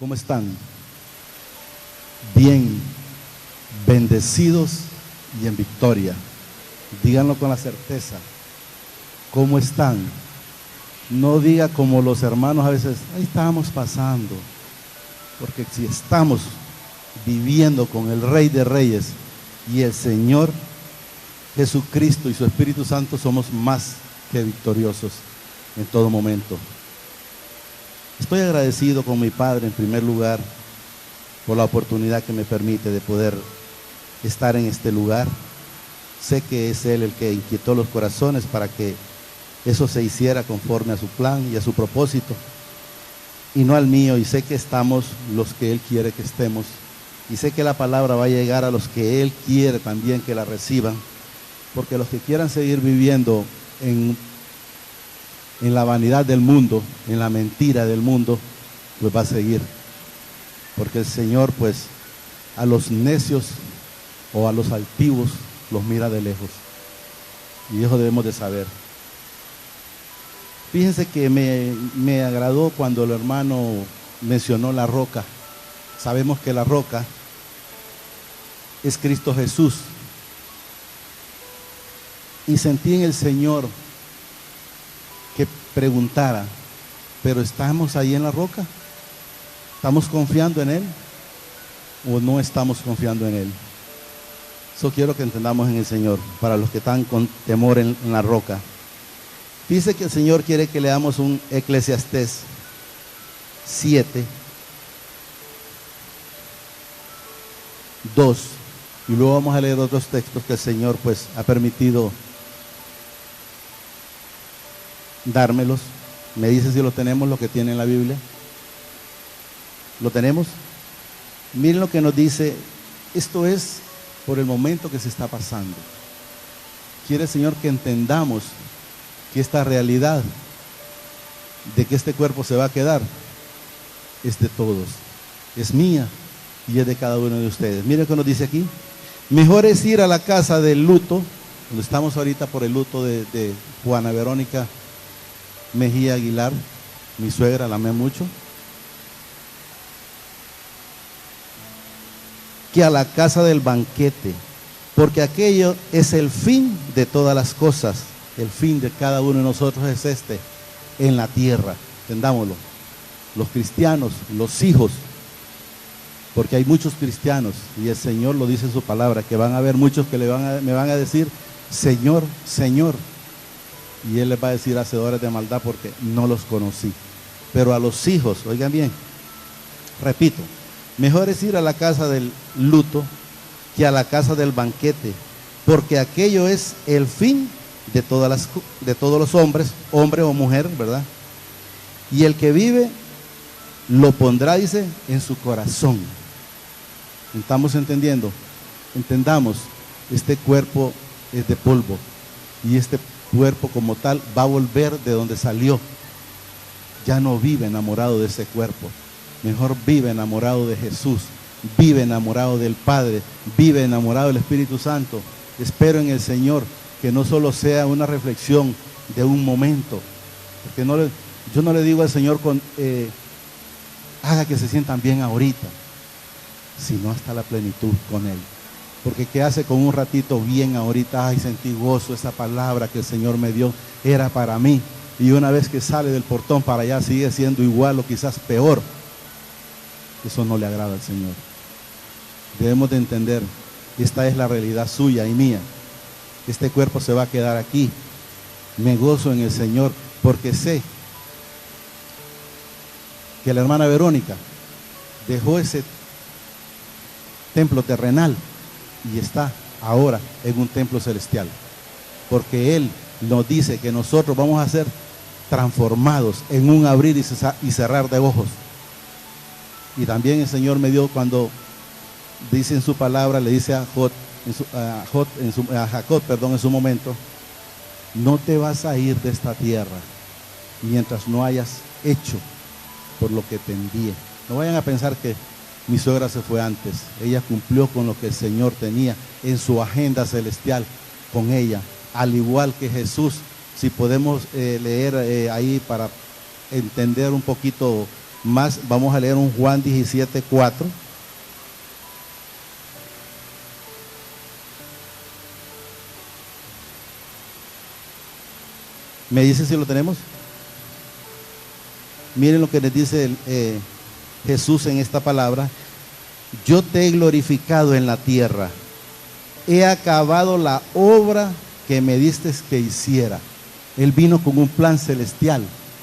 ¿Cómo están? Bien, bendecidos y en victoria. Díganlo con la certeza. ¿Cómo están? No diga como los hermanos a veces, ahí estamos pasando. Porque si estamos viviendo con el Rey de Reyes y el Señor Jesucristo y su Espíritu Santo, somos más que victoriosos en todo momento. Estoy agradecido con mi Padre en primer lugar por la oportunidad que me permite de poder estar en este lugar. Sé que es Él el que inquietó los corazones para que eso se hiciera conforme a su plan y a su propósito, y no al mío, y sé que estamos los que Él quiere que estemos, y sé que la palabra va a llegar a los que Él quiere también que la reciban, porque los que quieran seguir viviendo en la vanidad del mundo, en la mentira del mundo, pues va a seguir, porque el Señor pues a los necios o a los altivos los mira de lejos, y eso debemos de saber. Fíjense que me agradó cuando el hermano mencionó la roca. Sabemos que la roca es Cristo Jesús, y sentí en el Señor que preguntara, ¿pero estamos ahí en la roca? ¿Estamos confiando en Él o no estamos confiando en Él? Eso quiero que entendamos en el Señor, para los que están con temor en la roca. Dice que el Señor quiere que leamos un Eclesiastés 7, 2, y luego vamos a leer otros textos que el Señor pues ha permitido dármelos. Me dice si lo tenemos, lo que tiene en la Biblia. ¿Lo tenemos? Miren lo que nos dice. Esto es por el momento que se está pasando. Quiere el Señor que entendamos que esta realidad de que este cuerpo se va a quedar es de todos, es mía y es de cada uno de ustedes. Miren lo que nos dice aquí: mejor es ir a la casa del luto, donde estamos ahorita por el luto de Juana Verónica Mejía Aguilar, mi suegra, la amé mucho, que a la casa del banquete, porque aquello es el fin de todas las cosas. El fin de cada uno de nosotros es en la tierra, entendámoslo. Los cristianos, los hijos, porque hay muchos cristianos, y el Señor lo dice en su palabra, que van a haber muchos que me van a decir, Señor, Señor, y Él les va a decir hacedores de maldad, porque no los conocí. Pero a los hijos, oigan bien, repito, mejor es ir a la casa del luto que a la casa del banquete, porque aquello es el fin de todos los hombres, hombre o mujer, ¿verdad? Y el que vive lo pondrá, dice, en su corazón. ¿Estamos entendiendo? Entendamos, este cuerpo es de polvo, y este cuerpo como tal va a volver de donde salió. Ya no vive enamorado de ese cuerpo, mejor vive enamorado de Jesús, vive enamorado del Padre, vive enamorado del Espíritu Santo. Espero en el Señor que no solo sea una reflexión de un momento, porque yo no le digo al Señor haga que se sientan bien ahorita, sino hasta la plenitud con Él. Porque ¿qué hace con un ratito bien ahorita? Ay, sentí gozo, esa palabra que el Señor me dio era para mí, y una vez que sale del portón para allá sigue siendo igual o quizás peor. Eso no le agrada al Señor. Debemos de entender, esta es la realidad suya y mía. Este cuerpo se va a quedar aquí. Me gozo en el Señor porque sé que la hermana Verónica dejó ese templo terrenal y está ahora en un templo celestial, porque Él nos dice que nosotros vamos a ser transformados en un abrir y cerrar de ojos. Y también el Señor me dio, cuando dice en su palabra, le dice a Jacob, en su momento, no te vas a ir de esta tierra mientras no hayas hecho por lo que te envié. No vayan a pensar que mi suegra se fue antes. Ella cumplió con lo que el Señor tenía en su agenda celestial con ella, al igual que Jesús. Si podemos leer ahí para entender un poquito más vamos a leer un Juan 17:4. ¿Me dice si lo tenemos? Miren lo que les dice Jesús en esta palabra. Yo te he glorificado en la tierra. He acabado la obra que me diste que hiciera. Él vino con un plan celestial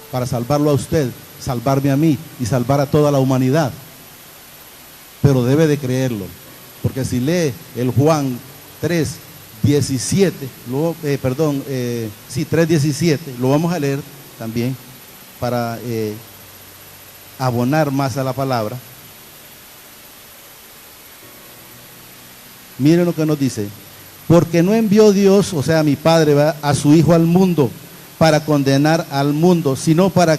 para salvarlo a usted, salvarme a mí y salvar a toda la humanidad. Pero debe de creerlo, porque si lee el Juan 3:17, 3:17, lo vamos a leer también para abonar más a la palabra. Miren lo que nos dice. Porque no envió Dios, o sea, mi Padre, a su Hijo al mundo para condenar al mundo, sino para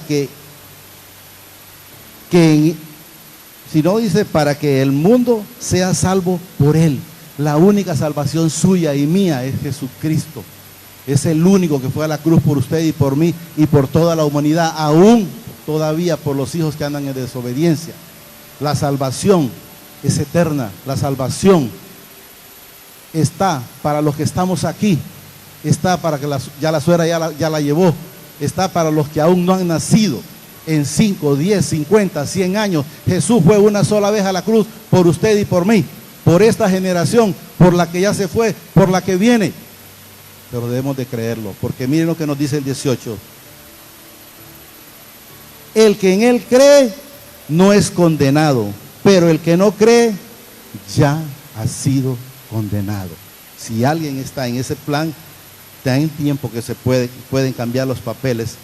para que el mundo sea salvo por él. La única salvación suya y mía es Jesucristo. Es el único que fue a la cruz por usted y por mí y por toda la humanidad, aún todavía por los hijos que andan en desobediencia. La salvación es eterna. La salvación está para los que estamos aquí. Está para que ya la suegra ya la llevó. Está para los que aún no han nacido. En 5, 10, 50, 100 años, Jesús fue una sola vez a la cruz por usted y por mí, por esta generación, por la que ya se fue, por la que viene. Pero debemos de creerlo, porque miren lo que nos dice el 18. El que en él cree no es condenado, pero el que no cree ya ha sido condenado. Si alguien está en ese plan, está en tiempo que pueden cambiar los papeles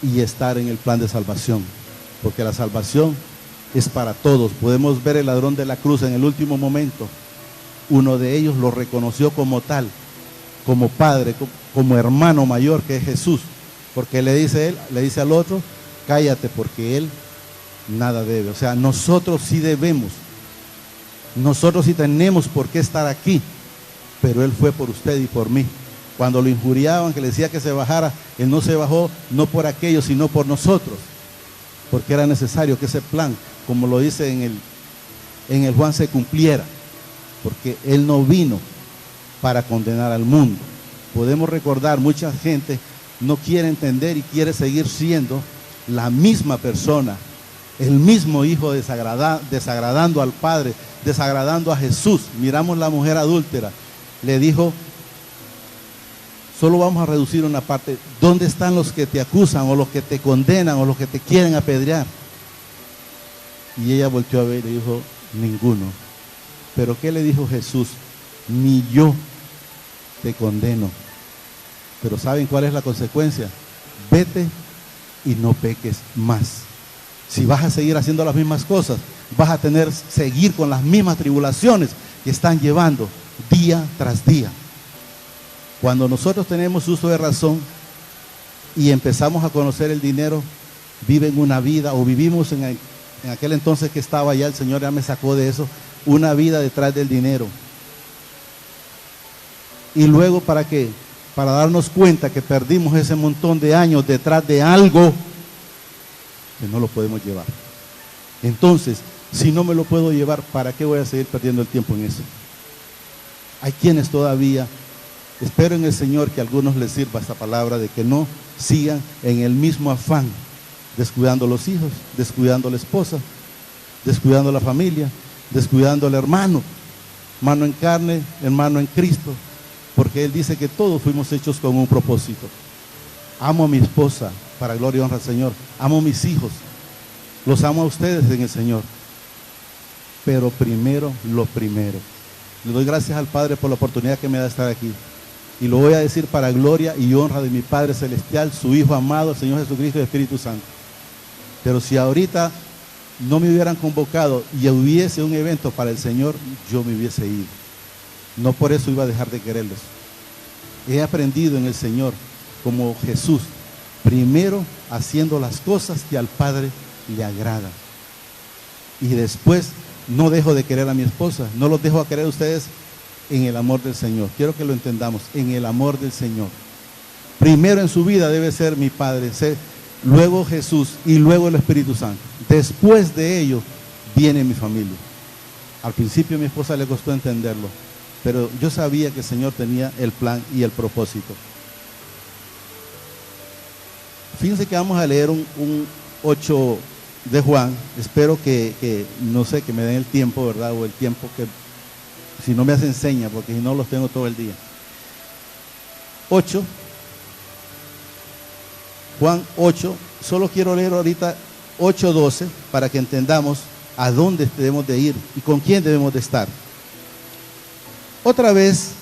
y estar en el plan de salvación, porque la salvación es para todos. Podemos ver el ladrón de la cruz en el último momento. Uno de ellos lo reconoció como tal, como padre, como hermano mayor, que es Jesús, porque le dice al otro, cállate, porque él nada debe. O sea, nosotros sí debemos, nosotros sí tenemos por qué estar aquí, pero él fue por usted y por mí. Cuando lo injuriaban, que le decía que se bajara, él no se bajó, no por aquellos, sino por nosotros, porque era necesario que ese plan, como lo dice en el Juan, se cumpliera, porque él no vino para condenar al mundo. Podemos recordar, mucha gente no quiere entender y quiere seguir siendo la misma persona, el mismo hijo desagradando al Padre, desagradando a Jesús. Miramos la mujer adúltera, le dijo, solo vamos a reducir una parte. ¿Dónde están los que te acusan o los que te condenan o los que te quieren apedrear? Y ella volteó a ver y le dijo, ninguno. ¿Pero qué le dijo Jesús? Ni yo te condeno. Pero ¿saben cuál es la consecuencia? Vete y no peques más. Si vas a seguir haciendo las mismas cosas, vas a seguir con las mismas tribulaciones que están llevando día tras día. Cuando nosotros tenemos uso de razón y empezamos a conocer el dinero, viven una vida, o vivimos en aquel entonces que estaba allá, el Señor ya me sacó de eso, una vida detrás del dinero. Y luego, ¿para qué? Para darnos cuenta que perdimos ese montón de años detrás de algo que no lo podemos llevar. Entonces, si no me lo puedo llevar, ¿para qué voy a seguir perdiendo el tiempo en eso? Hay quienes todavía, espero en el Señor que a algunos les sirva esta palabra, de que no sigan en el mismo afán, descuidando los hijos, descuidando la esposa, descuidando la familia, descuidando al hermano en carne, hermano en Cristo, porque Él dice que todos fuimos hechos con un propósito. Amo a mi esposa, para gloria y honra al Señor. Amo a mis hijos, los amo a ustedes en el Señor. Pero primero, lo primero. Le doy gracias al Padre por la oportunidad que me da de estar aquí. Y lo voy a decir para gloria y honra de mi Padre Celestial, su Hijo amado, el Señor Jesucristo y el Espíritu Santo. Pero si ahorita no me hubieran convocado y hubiese un evento para el Señor, yo me hubiese ido. No por eso iba a dejar de quererlos. He aprendido en el Señor, como Jesús, primero haciendo las cosas que al Padre le agradan. Y después no dejo de querer a mi esposa, no los dejo a querer a ustedes en el amor del Señor. Quiero que lo entendamos, en el amor del Señor. Primero en su vida debe ser mi Padre, luego Jesús y luego el Espíritu Santo. Después de ello viene mi familia. Al principio a mi esposa le costó entenderlo, pero yo sabía que el Señor tenía el plan y el propósito. Fíjense que vamos a leer un 8 de Juan. Espero que no sé, que me den el tiempo, ¿verdad? O el tiempo que, si no me hacen señas, porque si no los tengo todo el día. 8, Juan 8, solo quiero leer ahorita 8:12 para que entendamos a dónde debemos de ir y con quién debemos de estar. Otra vez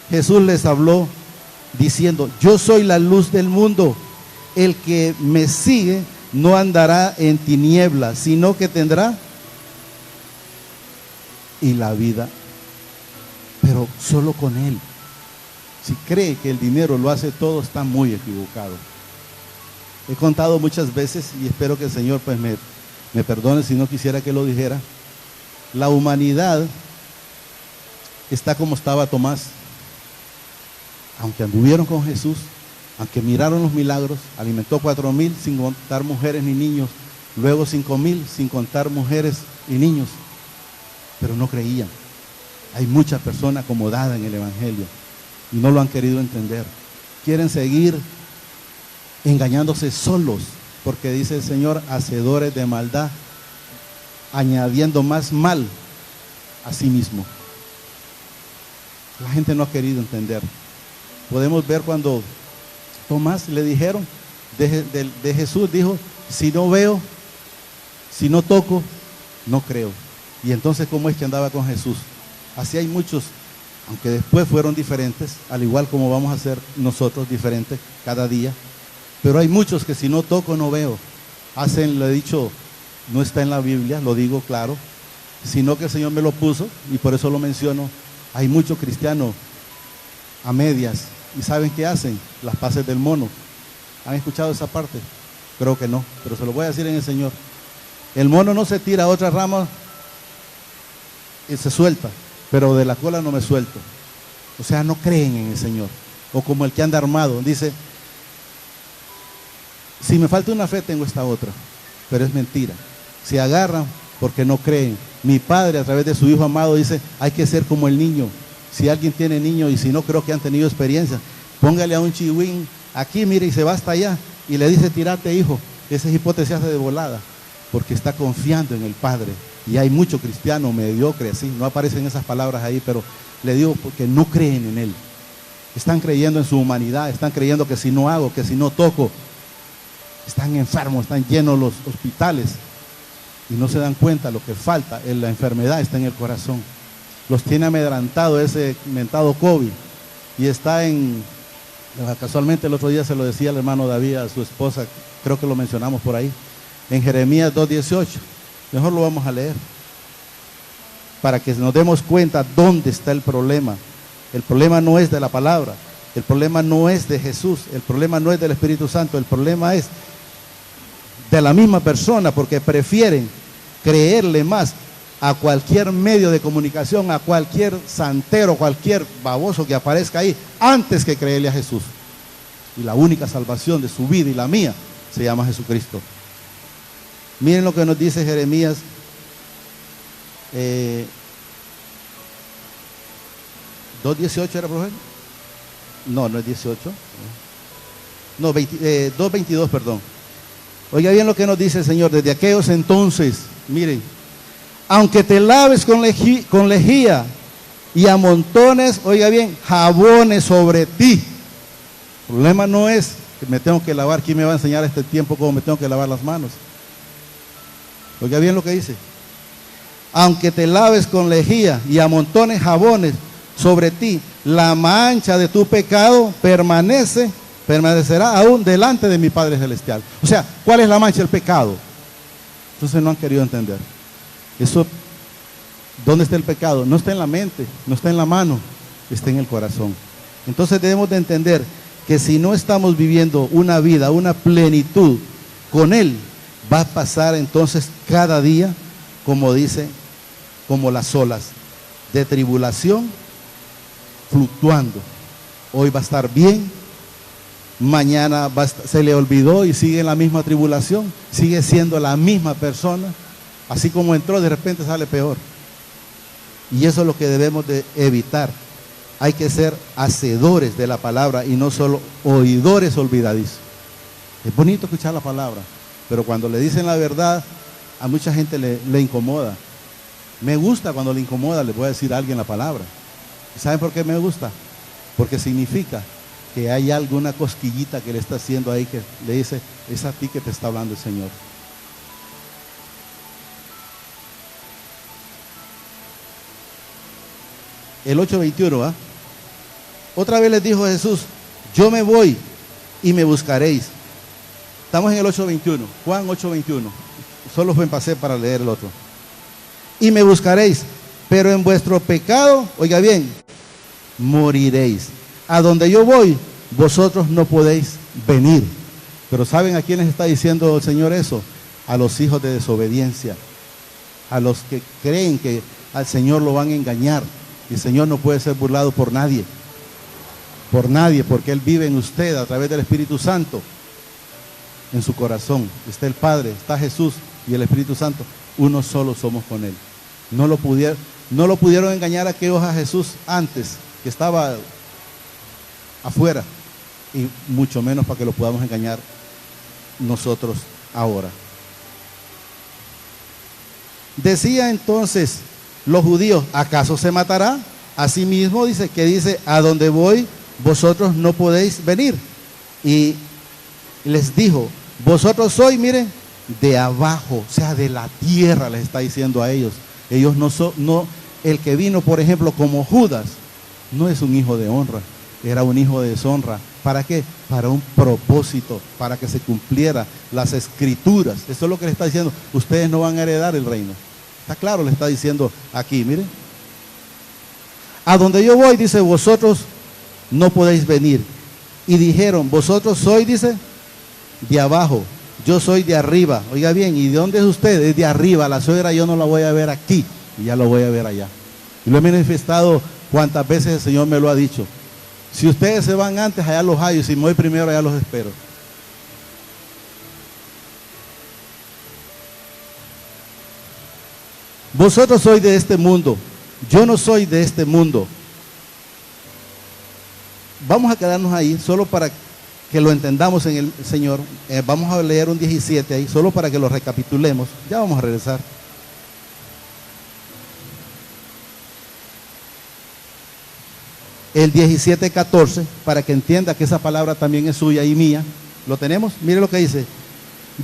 Jesús les habló diciendo: yo soy la luz del mundo, el que me sigue no andará en tinieblas, sino que tendrá y la vida, pero solo con Él. Si cree que el dinero lo hace todo, está muy equivocado. He contado muchas veces, y espero que el Señor pues me perdone si no quisiera que lo dijera. La humanidad está como estaba Tomás. Aunque anduvieron con Jesús, aunque miraron los milagros, alimentó 4,000 sin contar mujeres ni niños, luego 5,000 sin contar mujeres y niños, pero no creían. Hay muchas personas acomodadas en el Evangelio y no lo han querido entender. Quieren seguir engañándose solos, porque dice el Señor, hacedores de maldad, añadiendo más mal a sí mismo. La gente no ha querido entender. Podemos ver cuando Tomás le dijeron de Jesús, dijo: si no veo, si no toco, no creo. Y entonces, ¿cómo es que andaba con Jesús? Así hay muchos, aunque después fueron diferentes, al igual como vamos a ser nosotros diferentes cada día. Pero hay muchos que si no toco, no veo. Lo he dicho, no está en la Biblia, lo digo claro, sino que el Señor me lo puso y por eso lo menciono. Hay muchos cristianos a medias. ¿Y saben qué hacen? Las paces del mono. ¿Han escuchado esa parte? Creo que no, pero se lo voy a decir en el Señor. El mono no se tira a otra rama y se suelta, pero de la cola no me suelto. O sea, no creen en el Señor. O como el que anda armado, dice: si me falta una fe, tengo esta otra. Pero es mentira. Se agarran porque no creen. Mi Padre, a través de su Hijo amado, dice: hay que ser como el niño. Si alguien tiene niño, y si no, creo que han tenido experiencia, póngale a un chihuín aquí, mire, y se va hasta allá y le dice: tírate, hijo. Esa hipótesis hace de volada, porque está confiando en el Padre. Y hay mucho cristiano mediocre así, no aparecen esas palabras ahí, pero le digo porque no creen en Él. Están creyendo en su humanidad, están creyendo que si no hago, que si no toco, están enfermos, están llenos los hospitales y no se dan cuenta lo que falta. La enfermedad está en el corazón. Los tiene amedrentado ese mentado COVID y está casualmente el otro día se lo decía el hermano David a su esposa, creo que lo mencionamos por ahí, en Jeremías 2:18. Mejor lo vamos a leer para que nos demos cuenta dónde está el problema. El problema no es de la palabra, el problema no es de Jesús, el problema no es del Espíritu Santo, el problema es de la misma persona, porque prefieren creerle más a cualquier medio de comunicación, a cualquier santero, cualquier baboso que aparezca ahí, antes que creerle a Jesús. Y la única salvación de su vida y la mía se llama Jesucristo. Miren lo que nos dice Jeremías 2:18 era, profe. No es 18. No, 2:22, perdón. Oiga bien lo que nos dice el Señor. Desde aquellos entonces, miren: aunque te laves con lejía y amontones, oiga bien, jabones sobre ti. El problema no es que me tengo que lavar. ¿Quién me va a enseñar este tiempo cómo me tengo que lavar las manos? Oiga bien lo que dice: aunque te laves con lejía y amontones jabones sobre ti, la mancha de tu pecado permanecerá aún delante de mi Padre Celestial. O sea, ¿cuál es la mancha del pecado? Entonces no han querido entender. Eso, ¿dónde está el pecado? No está en la mente, no está en la mano, está en el corazón. Entonces debemos de entender que si no estamos viviendo una vida, una plenitud con Él, va a pasar entonces cada día, como dice, como las olas de tribulación fluctuando. Hoy va a estar bien mañana se le olvidó y sigue en la misma tribulación, sigue siendo la misma persona, así como entró, de repente sale peor. Y eso es lo que debemos de evitar. Hay que ser hacedores de la palabra y no solo oidores olvidadizos. Es bonito escuchar la palabra, pero cuando le dicen la verdad, a mucha gente le incomoda. Me gusta cuando le incomoda, le voy a decir a alguien la palabra. ¿Saben por qué me gusta? Porque significa que hay alguna cosquillita que le está haciendo ahí que le dice, es a ti que te está hablando el Señor. El 8:21, ¿ah? Otra vez les dijo Jesús, yo me voy y me buscaréis. Estamos en el 8:21, Juan 8:21. Solo me pasé para leer el otro. Y me buscaréis, pero en vuestro pecado, oiga bien, moriréis. A donde yo voy, vosotros no podéis venir. Pero ¿saben a quiénes está diciendo el Señor eso? A los hijos de desobediencia, a los que creen que al Señor lo van a engañar. Y el Señor no puede ser burlado por nadie, porque Él vive en usted a través del Espíritu Santo. En su corazón está el Padre, está Jesús y el Espíritu Santo. Uno solo somos con Él. No lo pudieron engañar a aquellos a Jesús antes, que estaba afuera, y mucho menos para que lo podamos engañar nosotros ahora. Decía entonces los judíos, ¿acaso se matará? Asimismo dice, a donde voy, vosotros no podéis venir. Y les dijo, vosotros sois, miren, de abajo, o sea, de la tierra, les está diciendo a ellos. Ellos no, el que vino, por ejemplo, como Judas, no es un hijo de honra, era un hijo de deshonra. ¿Para qué? Para un propósito, para que se cumpliera las escrituras. Eso es lo que le está diciendo. Ustedes no van a heredar el reino. Está claro, le está diciendo aquí, miren. A donde yo voy, dice, vosotros no podéis venir. Y dijeron, vosotros sois, dice, de abajo, yo soy de arriba. Oiga bien, ¿y de dónde es usted? Es de arriba. La suegra yo no la voy a ver aquí, y ya lo voy a ver allá. Y lo he manifestado cuantas veces el Señor me lo ha dicho. Si ustedes se van antes, allá los hallo, y si me voy primero, allá los espero. Vosotros sois de este mundo, yo no soy de este mundo. Vamos a quedarnos ahí, solo para que lo entendamos en el Señor. Vamos a leer un 17 ahí, solo para que lo recapitulemos. Ya vamos a regresar. El 17:14, para que entienda que esa palabra también es suya y mía. ¿Lo tenemos? Mire lo que dice.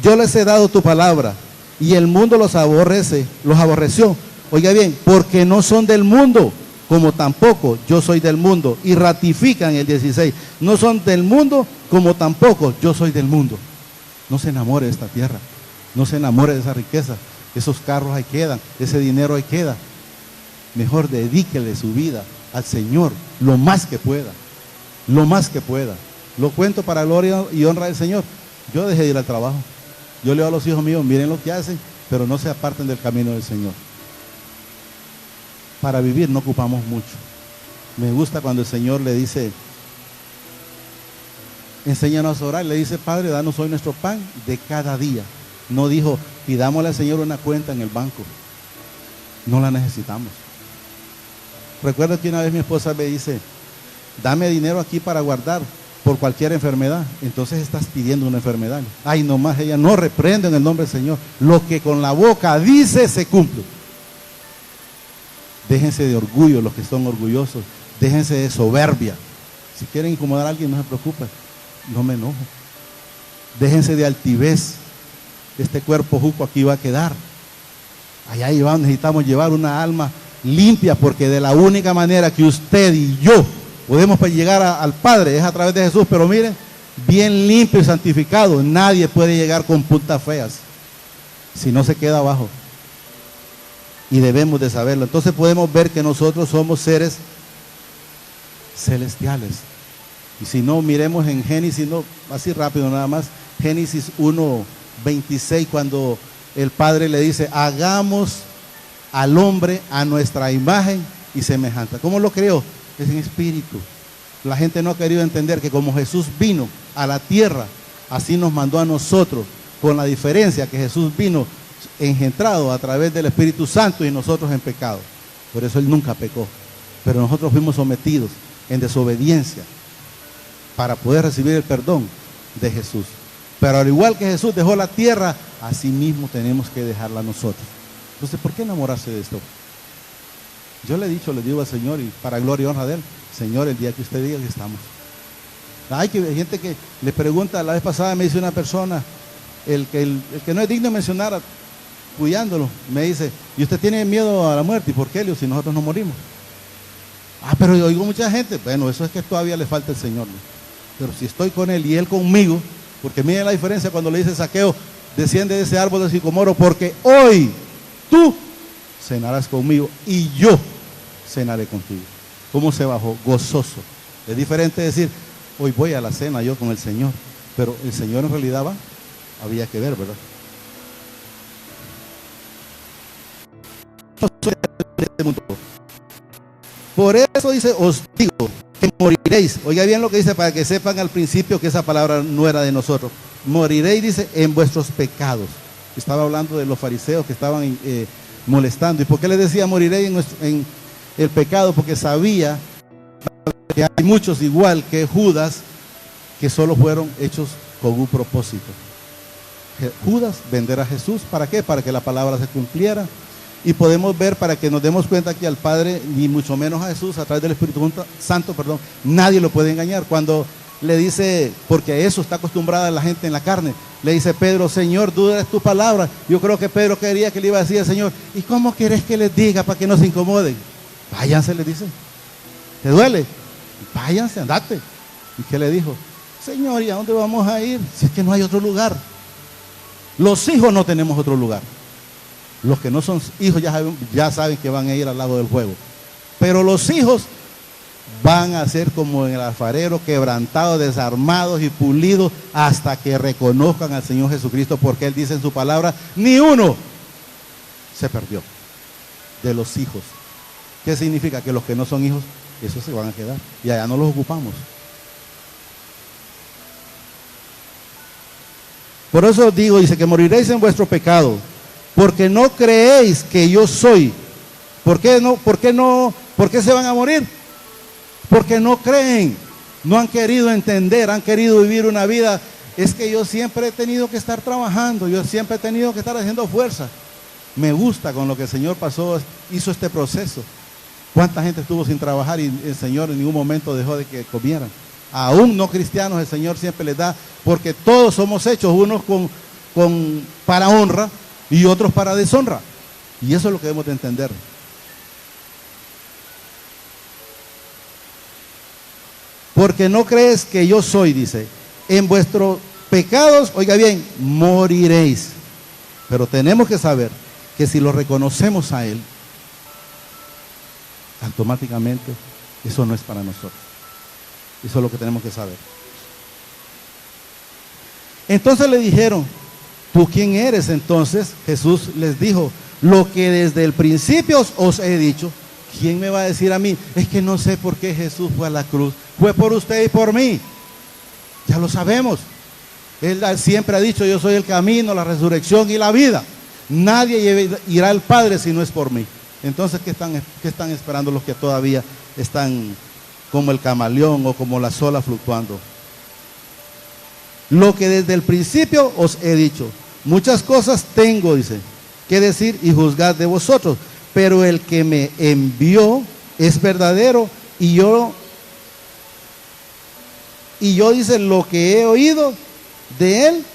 Yo les he dado tu palabra, y el mundo los aborreció. Oiga bien, porque no son del mundo, como tampoco yo soy del mundo. Y ratifican el 16. No son del mundo, como tampoco yo soy del mundo. No se enamore de esta tierra. No se enamore de esa riqueza. Esos carros ahí quedan, ese dinero ahí queda. Mejor dedíquele su vida al Señor lo más que pueda. Lo más que pueda. Lo cuento para gloria y honra del Señor. Yo dejé de ir al trabajo. Yo le digo a los hijos míos, miren lo que hacen, pero no se aparten del camino del Señor. Para vivir no ocupamos mucho. Me gusta cuando el Señor le dice, enséñanos a orar. Le dice, Padre, danos hoy nuestro pan de cada día. No dijo, pidámosle al Señor una cuenta en el banco. No la necesitamos. Recuerdo que una vez mi esposa me dice, dame dinero aquí para guardar por cualquier enfermedad. Entonces estás pidiendo una enfermedad. Ay, nomás ella no reprende en el nombre del Señor. Lo que con la boca dice se cumple. Déjense de orgullo los que son orgullosos. Déjense de soberbia. Si quieren incomodar a alguien, no se preocupen. No me enojo. Déjense de altivez. Este cuerpo juco aquí va a quedar. Allá necesitamos llevar una alma limpia, porque de la única manera que usted y yo podemos llegar al Padre es a través de Jesús. Pero miren, bien limpio y santificado. Nadie puede llegar con puntas feas si no se queda abajo. Y debemos de saberlo. Entonces podemos ver que nosotros somos seres celestiales. Y si no, miremos en Génesis, no, así rápido nada más, Génesis 1:26, cuando el Padre le dice, hagamos al hombre a nuestra imagen y semejanza. ¿Cómo lo creó? Es en espíritu. La gente no ha querido entender que como Jesús vino a la tierra, así nos mandó a nosotros, con la diferencia que Jesús vino engendrado a través del Espíritu Santo y nosotros en pecado. Por eso Él nunca pecó, pero nosotros fuimos sometidos en desobediencia para poder recibir el perdón de Jesús. Pero al igual que Jesús dejó la tierra, así mismo tenemos que dejarla nosotros. Entonces, ¿por qué enamorarse de esto? Yo le digo al Señor, y para gloria y honra de Él, Señor, el día que usted diga que estamos. Hay gente que le pregunta, la vez pasada me dice una persona, el que no es digno de mencionar, cuidándolo, me dice, ¿y usted tiene miedo a la muerte? ¿Y por qué, Leo, si nosotros no morimos? Pero yo oigo mucha gente, bueno, eso es que todavía le falta el Señor, ¿no? Pero si estoy con Él y Él conmigo, porque miren la diferencia cuando le dice Zaqueo, desciende de ese árbol de sicomoro, porque hoy tú cenarás conmigo y yo cenaré contigo. ¿Cómo se bajó? Gozoso. Es diferente decir, hoy voy a la cena yo con el Señor, pero el Señor en realidad va, había que ver, ¿verdad? Por eso dice, os digo que moriréis. Oiga bien lo que dice para que sepan al principio que esa palabra no era de nosotros. Moriréis, dice, en vuestros pecados. Estaba hablando de los fariseos que estaban molestando. ¿Y por qué les decía moriréis en el pecado? Porque sabía que hay muchos igual que Judas que solo fueron hechos con un propósito. Judas vender a Jesús, ¿para qué? Para que la palabra se cumpliera. Y podemos ver, para que nos demos cuenta, que al Padre, ni mucho menos a Jesús, a través del Espíritu Santo, nadie lo puede engañar. Cuando le dice, porque a eso está acostumbrada la gente en la carne, le dice Pedro, Señor, duda es tu palabra. Yo creo que Pedro quería que le iba a decir al Señor, ¿y cómo querés que les diga para que no se incomoden? Váyanse, le dice. ¿Te duele? Váyanse, andate. ¿Y qué le dijo? Señor, ¿y a dónde vamos a ir? Si es que no hay otro lugar. Los hijos no tenemos otro lugar. Los que no son hijos ya saben que van a ir al lago del fuego. Pero los hijos van a ser como en el alfarero, quebrantados, desarmados y pulidos hasta que reconozcan al Señor Jesucristo, porque Él dice en su palabra, ni uno se perdió de los hijos. ¿Qué significa? Que los que no son hijos, esos se van a quedar y allá no los ocupamos. Por eso digo, dice que moriréis en vuestro pecado, porque no creéis que yo soy. ¿Por qué se van a morir? Porque no creen, no han querido entender, han querido vivir una vida. Es que yo siempre he tenido que estar trabajando, yo siempre he tenido que estar haciendo fuerza. Me gusta con lo que el Señor hizo este proceso. ¿Cuánta gente estuvo sin trabajar y el Señor en ningún momento dejó de que comieran? Aún no cristianos, el Señor siempre les da, porque todos somos hechos, unos para honra y otros para deshonra. Y eso es lo que debemos de entender. Porque no crees que yo soy, dice, en vuestros pecados, oiga bien, moriréis. Pero tenemos que saber que si lo reconocemos a Él, automáticamente eso no es para nosotros. Eso es lo que tenemos que saber. Entonces le dijeron, ¿tú quién eres? Entonces Jesús les dijo, lo que desde el principio os he dicho. ¿Quién me va a decir a mí? Es que no sé por qué Jesús fue a la cruz. Fue por usted y por mí. Ya lo sabemos. Él siempre ha dicho, yo soy el camino, la resurrección y la vida. Nadie irá al Padre si no es por mí. Entonces, ¿qué están esperando los que todavía están como el camaleón o como la sola fluctuando? Lo que desde el principio os he dicho. Muchas cosas tengo, dice, que decir y juzgar de vosotros. Pero el que me envió es verdadero y yo dice, lo que he oído de él,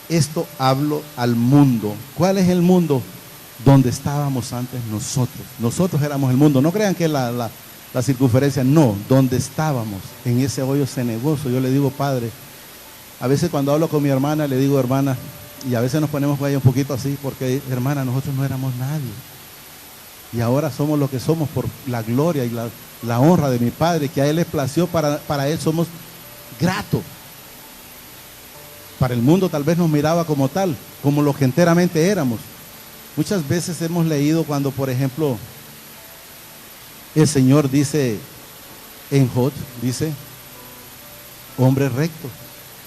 esto hablo al mundo. ¿Cuál es el mundo? Donde estábamos antes nosotros. Nosotros éramos el mundo. No crean que la circunferencia, no, donde estábamos, en ese hoyo cenagoso. Yo le digo, Padre, a veces cuando hablo con mi hermana, le digo, hermana, y a veces nos ponemos con ella un poquito así, porque hermana, nosotros no éramos nadie. Y ahora somos lo que somos por la gloria y la honra de mi Padre, que a Él le plació, para Él somos gratos. Para el mundo tal vez nos miraba como tal, como lo que enteramente éramos. Muchas veces hemos leído cuando, por ejemplo, el Señor dice en Job, dice, hombre recto,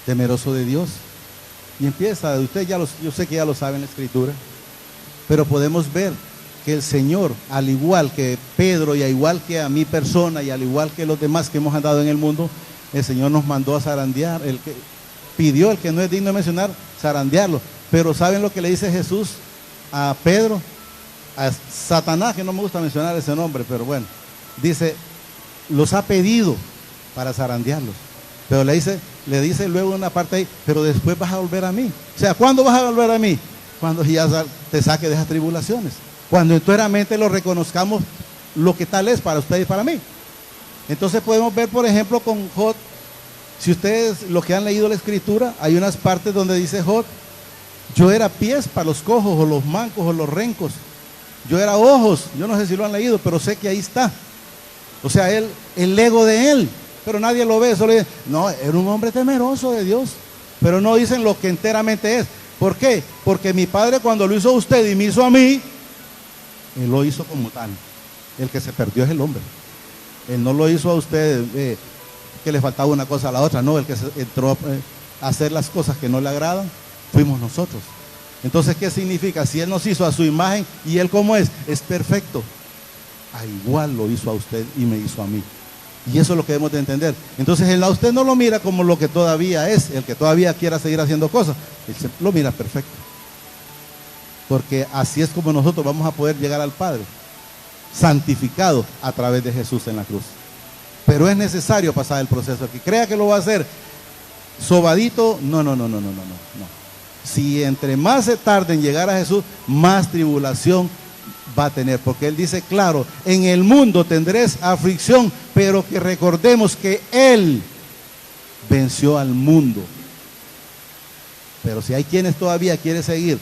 temeroso de Dios. Y empieza, yo sé que ya lo sabe en la Escritura, pero podemos ver que el Señor, al igual que Pedro y al igual que a mi persona y al igual que los demás que hemos andado en el mundo, el Señor nos mandó a zarandear, el que pidió, el que no es digno de mencionar, zarandearlo. Pero ¿saben lo que le dice Jesús a Pedro? A Satanás, que no me gusta mencionar ese nombre, pero bueno, dice, los ha pedido para zarandearlos. Pero le dice luego una parte ahí, pero después vas a volver a mí. O sea, ¿cuándo vas a volver a mí? Cuando ya te saque de esas tribulaciones. Cuando enteramente lo reconozcamos lo que tal es para usted y para mí. Entonces podemos ver, por ejemplo, con Job. Si ustedes, los que han leído la Escritura, hay unas partes donde dice Job, yo era pies para los cojos o los mancos o los rencos. Yo era ojos, yo no sé si lo han leído, pero sé que ahí está. O sea, el ego de él, pero nadie lo ve, solo dice, no, era un hombre temeroso de Dios, pero no dicen lo que enteramente es. ¿Por qué? Porque mi padre cuando lo hizo a usted y me hizo a mí, él lo hizo como tal. El que se perdió es el hombre. Él no lo hizo a usted que le faltaba una cosa a la otra, no, el que entró a hacer las cosas que no le agradan, fuimos nosotros. Entonces, ¿qué significa? Si Él nos hizo a su imagen y Él como es perfecto, a igual lo hizo a usted y me hizo a mí. Y eso es lo que debemos de entender. Entonces, Él a usted no lo mira como lo que todavía es, el que todavía quiera seguir haciendo cosas, Él lo mira perfecto. Porque así es como nosotros vamos a poder llegar al Padre, santificado a través de Jesús en la cruz. Pero es necesario pasar el proceso. El que crea que lo va a hacer sobadito, no. Si entre más se tarde en llegar a Jesús, más tribulación va a tener. Porque Él dice, claro, en el mundo tendréis aflicción, pero que recordemos que Él venció al mundo. Pero si hay quienes todavía quieren seguir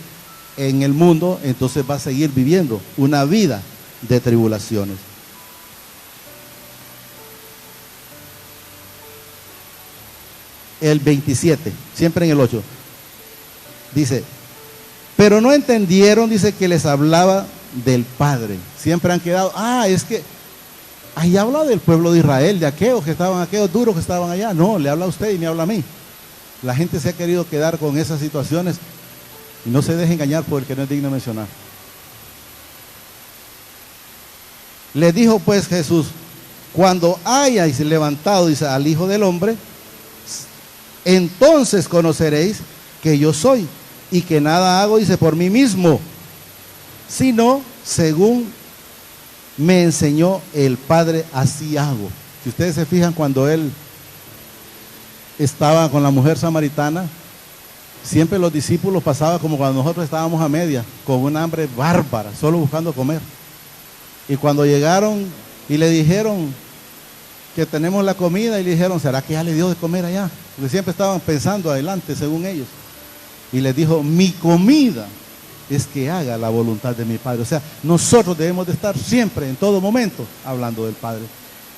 en el mundo, entonces va a seguir viviendo una vida de tribulaciones. El 27, siempre en el 8, dice, pero no entendieron, dice que les hablaba del Padre. Siempre han quedado, es que ahí habla del pueblo de Israel, de aquellos duros que estaban allá. No, le habla a usted y me habla a mí. La gente se ha querido quedar con esas situaciones y no se deje engañar por el que no es digno de mencionar. Le dijo pues Jesús, cuando hayáis levantado, dice, al Hijo del Hombre, entonces conoceréis que yo soy y que nada hago, dice, por mí mismo, sino según me enseñó el Padre, así hago. Si ustedes se fijan, cuando Él estaba con la mujer samaritana, siempre los discípulos pasaban como cuando nosotros estábamos a media, con una hambre bárbara, solo buscando comer. Y cuando llegaron y le dijeron que tenemos la comida, y le dijeron, ¿será que ya le dio de comer allá? Porque siempre estaban pensando adelante, según ellos. Y les dijo, mi comida es que haga la voluntad de mi Padre. O sea, nosotros debemos de estar siempre, en todo momento, hablando del Padre.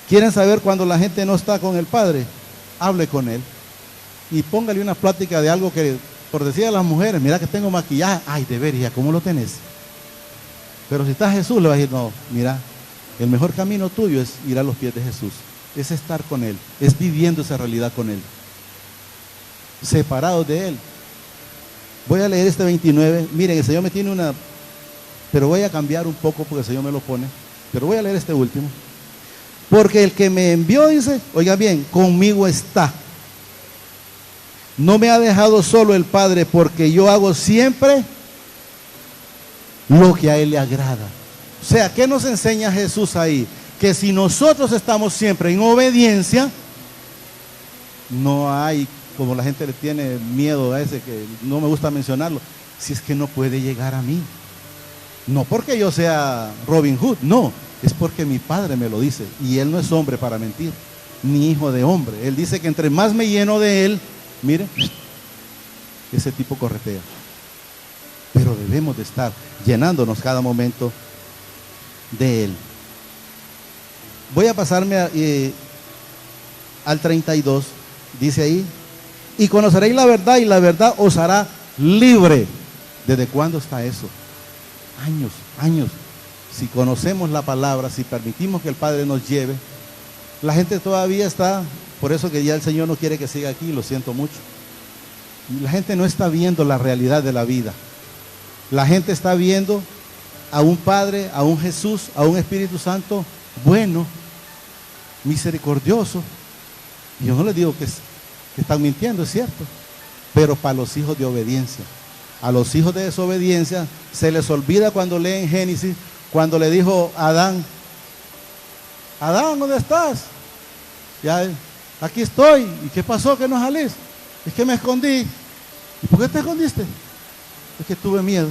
¿Quieren saber cuando la gente no está con el Padre? Hable con Él. Y póngale una plática de algo que, por decir a las mujeres, mira que tengo maquillaje. Ay, de veras, ¿cómo lo tenés? Pero si está Jesús, le va a decir, no, mira, el mejor camino tuyo es ir a los pies de Jesús. Es estar con Él, es viviendo esa realidad con Él, separados de Él. Voy a leer este 29. Miren, el Señor me tiene una, pero voy a cambiar un poco porque el Señor me lo pone. Pero voy a leer este último. Porque el que me envió, dice, oiga bien, conmigo está. No me ha dejado solo el Padre, porque yo hago siempre lo que a Él le agrada. O sea, ¿qué nos enseña Jesús ahí? Que si nosotros estamos siempre en obediencia, no hay, como la gente le tiene miedo a ese, que no me gusta mencionarlo, si es que no puede llegar a mí. No porque yo sea Robin Hood, no, es porque mi Padre me lo dice, y Él no es hombre para mentir, ni hijo de hombre. Él dice que entre más me lleno de Él, mire, ese tipo corretea. Pero debemos de estar llenándonos cada momento de Él. Voy a pasarme al 32, dice ahí, y conoceréis la verdad y la verdad os hará libre. ¿Desde cuándo está eso? Años. Si conocemos la palabra, si permitimos que el Padre nos lleve, La gente todavía está, por eso que ya el Señor no quiere que siga aquí, lo siento mucho. La gente no está viendo la realidad de la vida. La gente está viendo a un Padre, a un Jesús, a un Espíritu Santo bueno, misericordioso. Y yo no les digo que están mintiendo, es cierto, pero para los hijos de obediencia. A los hijos de desobediencia se les olvida cuando leen Génesis, cuando le dijo a Adán, Adán, ¿dónde estás? Ya, aquí estoy. ¿Y qué pasó que no salís? Es que me escondí. ¿Y por qué te escondiste? Es que tuve miedo.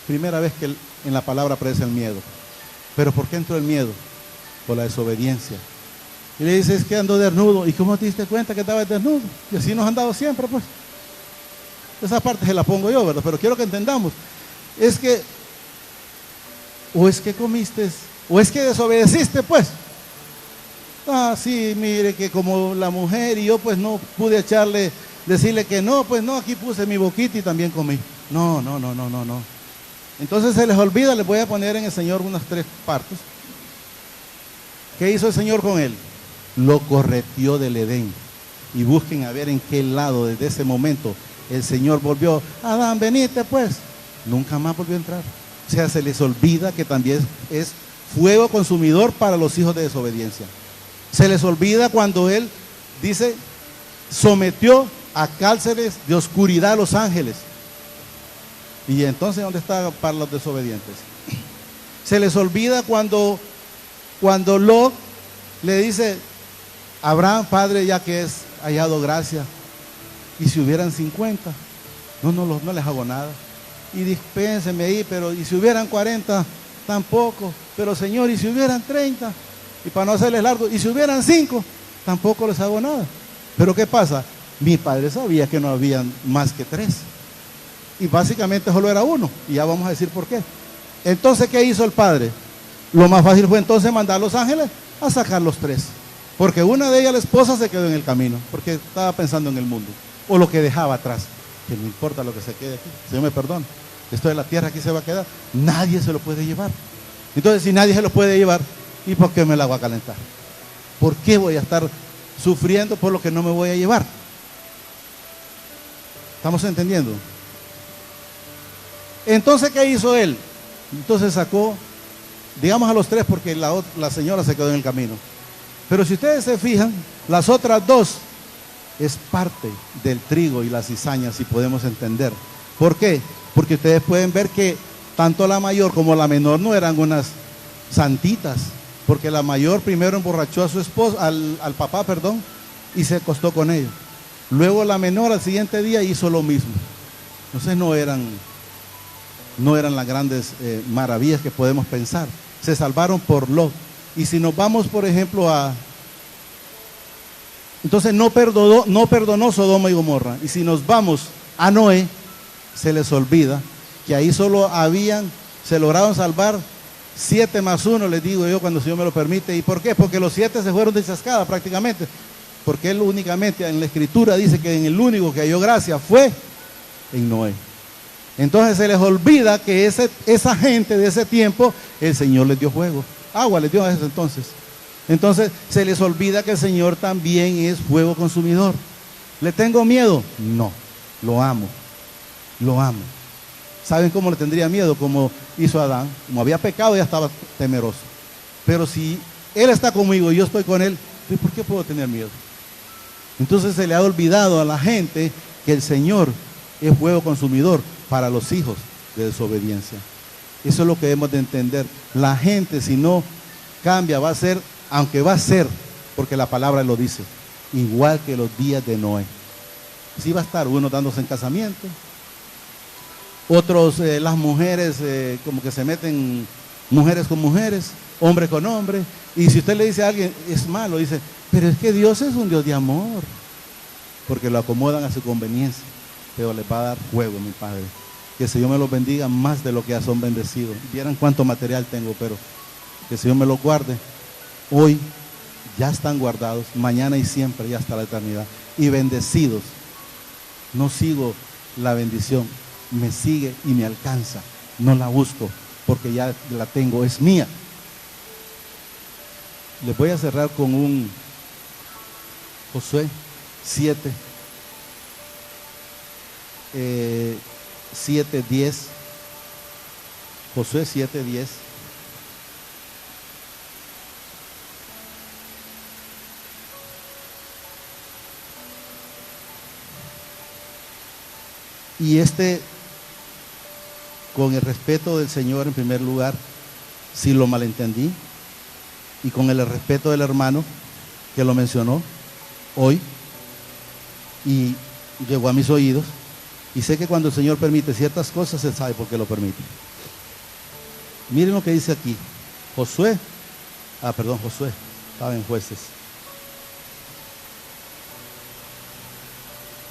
Primera vez que en la palabra aparece el miedo. ¿Pero por qué entró el miedo? Por la desobediencia. Y le dice, es que ando desnudo. ¿Y cómo te diste cuenta que estabas desnudo? Y así nos han dado siempre, pues. Esa parte se la pongo yo, ¿verdad? Pero quiero que entendamos. Es que, o es que comiste, o es que desobedeciste, pues. Ah, sí, mire que como la mujer y yo pues no pude decirle que no, pues no, aquí puse mi boquita y también comí. No. Entonces se les olvida, les voy a poner en el Señor unas 3 partes. ¿Qué hizo el Señor con él? Lo correteó del Edén. Y busquen a ver en qué lado desde ese momento el Señor volvió. Adán, venite pues. Nunca más volvió a entrar. O sea, se les olvida que también es fuego consumidor para los hijos de desobediencia. Se les olvida cuando él dice, sometió a cárceles de oscuridad a los ángeles. Y entonces, ¿dónde está para los desobedientes? Se les olvida cuando Lot le dice, Abraham, padre, ya que es hallado gracia, y si hubieran 50, no les hago nada. Y dispénseme ahí, pero y si hubieran 40, tampoco. Pero Señor, y si hubieran 30, y para no hacerles largo, y si hubieran 5, tampoco les hago nada. Pero ¿qué pasa? Mi padre sabía que no habían más que 3. Y básicamente solo era uno. Y ya vamos a decir por qué. Entonces, ¿qué hizo el padre? Lo más fácil fue entonces mandar a los ángeles a sacar los 3. Porque una de ellas, la esposa, se quedó en el camino. Porque estaba pensando en el mundo. O lo que dejaba atrás. Que no importa lo que se quede aquí. Señor me perdona. Esto de la tierra aquí se va a quedar. Nadie se lo puede llevar. Entonces, si nadie se lo puede llevar, ¿y por qué me la voy a calentar? ¿Por qué voy a estar sufriendo por lo que no me voy a llevar? ¿Estamos entendiendo? Entonces, ¿qué hizo él? Entonces sacó, digamos a los 3 porque la señora se quedó en el camino. Pero si ustedes se fijan, las otras 2 es parte del trigo y la cizaña, si podemos entender. ¿Por qué? Porque ustedes pueden ver que tanto la mayor como la menor no eran unas santitas. Porque la mayor primero emborrachó a su esposo, al papá, perdón, y se acostó con ellos. Luego la menor al siguiente día hizo lo mismo. Entonces no eran las grandes maravillas que podemos pensar. Se salvaron por Lot. Y si nos vamos, por ejemplo, entonces no perdonó Sodoma y Gomorra. Y si nos vamos a Noé, se les olvida que ahí solo se lograron salvar 7 más 1, les digo yo, cuando el Señor me lo permite. ¿Y por qué? Porque los 7 se fueron de chascada prácticamente. Porque él únicamente en la Escritura dice que en el único que halló gracia fue en Noé. Entonces se les olvida que esa gente de ese tiempo, el Señor les dio fuego. Agua les dio a ese entonces. Entonces se les olvida que el Señor también es fuego consumidor. ¿Le tengo miedo? No, lo amo. Lo amo. ¿Saben cómo le tendría miedo? Como hizo Adán. Como había pecado, ya estaba temeroso. Pero si Él está conmigo y yo estoy con Él, ¿por qué puedo tener miedo? Entonces se le ha olvidado a la gente que el Señor es fuego consumidor para los hijos de desobediencia. Eso es lo que debemos de entender. La gente, si no cambia, va a ser, aunque va a ser, porque la palabra lo dice, igual que los días de Noé. Sí va a estar unos dándose en casamiento, otros las mujeres como que se meten mujeres con mujeres, hombre con hombre. Y si usted le dice a alguien, es malo, dice, pero es que Dios es un Dios de amor, porque lo acomodan a su conveniencia. Pero les va a dar fuego, mi Padre. Que el Señor me los bendiga más de lo que ya son bendecidos. Vieran cuánto material tengo, pero que el Señor me los guarde. Hoy ya están guardados, mañana y siempre, y hasta la eternidad. Y bendecidos. No sigo la bendición, me sigue y me alcanza. No la busco, porque ya la tengo, es mía. Les voy a cerrar con un Josué 7, 7:10. Josué 7:10. Y con el respeto del Señor en primer lugar, si lo malentendí, y con el respeto del hermano que lo mencionó hoy, y llegó a mis oídos, y sé que cuando el Señor permite ciertas cosas, Él sabe por qué lo permite. Miren lo que dice aquí, Josué, estaba en Jueces.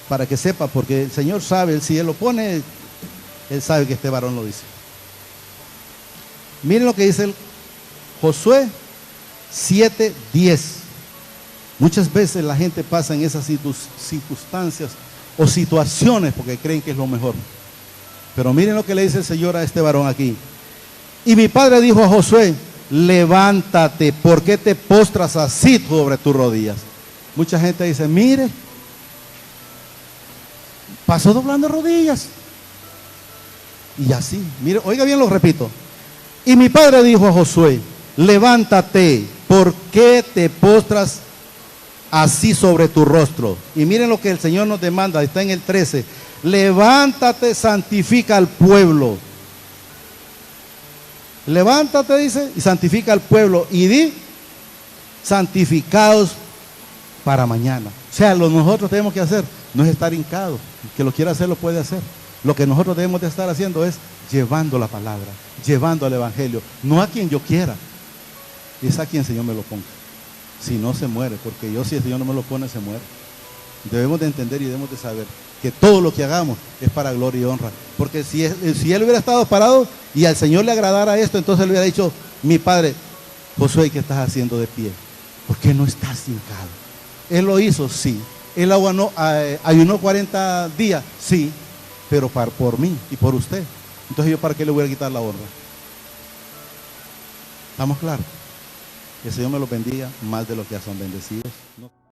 Para que sepa, porque el Señor sabe, si Él lo pone, Él sabe que este varón lo dice. Miren lo que dice el Josué 7:10. Muchas veces la gente pasa en esas circunstancias o situaciones porque creen que es lo mejor. Pero miren lo que le dice el Señor a este varón aquí. Y mi padre dijo a Josué: levántate, ¿por qué te postras así sobre tus rodillas? Mucha gente dice: mire, pasó doblando rodillas. Y así, mire, oiga bien, lo repito. Y mi padre dijo a Josué: levántate, ¿por qué te postras así sobre tu rostro? Y miren lo que el Señor nos demanda, está en el 13. Levántate, santifica al pueblo. Levántate, dice, y santifica al pueblo. Y di: santificados para mañana. O sea, lo que nosotros tenemos que hacer no es estar hincados. El que lo quiera hacer, lo puede hacer. Lo que nosotros debemos de estar haciendo es llevando la palabra, llevando el evangelio, no a quien yo quiera, es a quien el Señor me lo ponga. Si no, se muere, porque yo, si el Señor no me lo pone, se muere. Debemos de entender y debemos de saber que todo lo que hagamos es para gloria y honra, porque si él hubiera estado parado y al Señor le agradara esto, entonces le hubiera dicho: mi padre, Josué, ¿qué estás haciendo de pie? ¿Por qué no estás hincado? Él lo hizo, sí. Él ayunó 40 días, sí, pero por mí y por usted. Entonces, ¿yo para qué le voy a quitar la honra? ¿Estamos claros? Que el Señor me los bendiga más de lo que ya son bendecidos.